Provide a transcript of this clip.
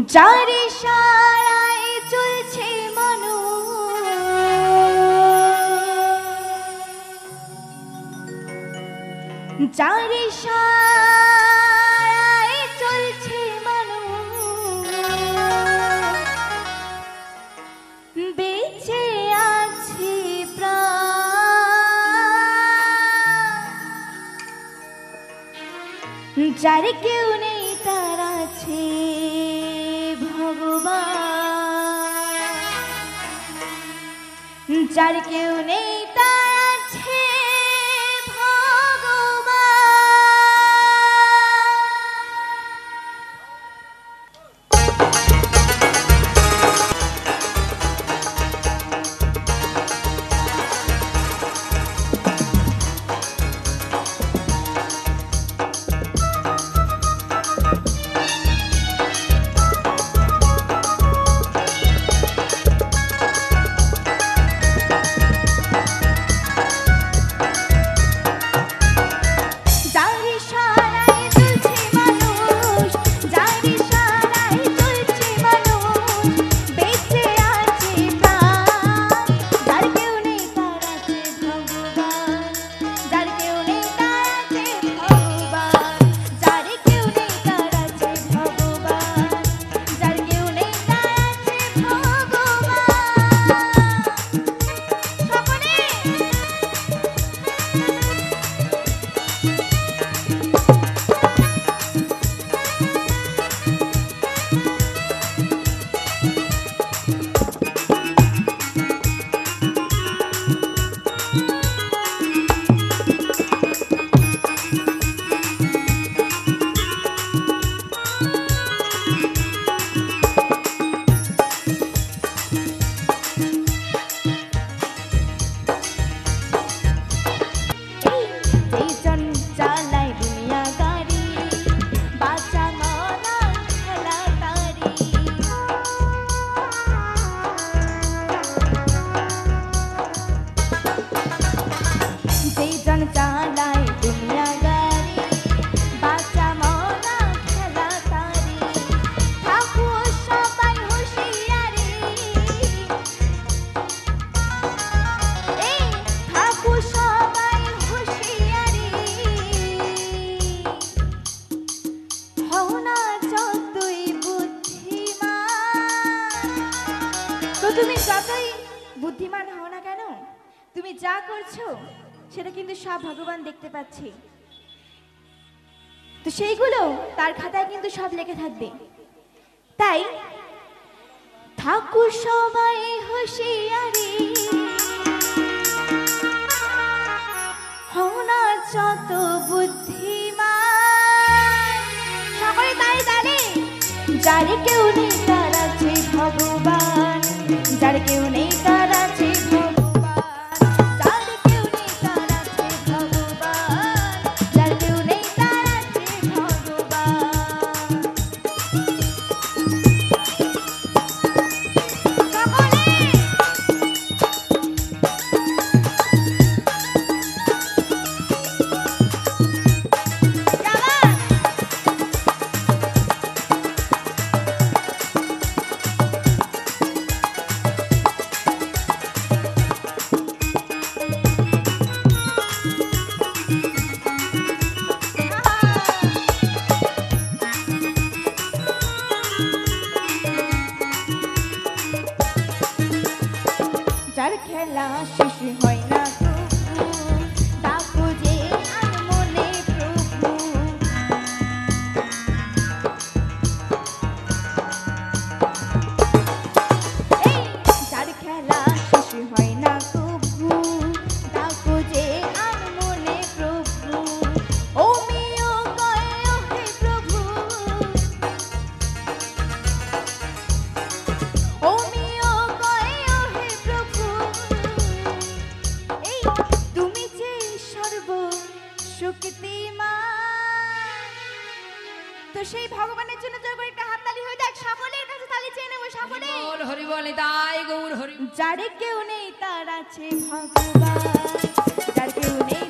যার ইশারায় চলছে মানুষ, যার ইশারায় চলছে মানুষ, বেঁচে আছে প্রাণ। যার কেউ নেই তার আছে ভগবান, যার কেউ নেই তার আছে তুমি যতই বুদ্ধিমান হও না কেন, তুমি যা করছো সেটা কিন্তু সব ভগবান দেখতে পাচ্ছে। তো সেইগুলো তার খাতায় কিন্তু সব লেখা থাকবে। তাই থাকো সবাই হুঁশিয়ারি, হও না যত বুদ্ধিমান। সকলে তাই জানে যার কেউ নেই তার আছে ভগবান, যার কেউ নেই তার আছে ভগবান, যার কেউ নেই তার আছে ভগবান, যার কেউ নেই তার আছে ভগবান। যার খেলা শেষ হয় না তবু, ডাকো যে আনমনে প্রভু। যার খেলা শেষ হয় না তবু, ডাকো যে আনমনে প্রভু। ওমিও কয় ও হে প্রভু, ওমিও কয় ও হে প্রভু। তুমি যে সর্বশক্তিমান। তো সেই ভগবানের জন্য জোর করে একটা হাততালি হয়ে যাক, সকলের কাছে তালি চেয়ে নেব সকলে। বল হরি বল তাই গৌর হরি। যার কেউ নেই তার আছে ভগবান, যার কেউ নেই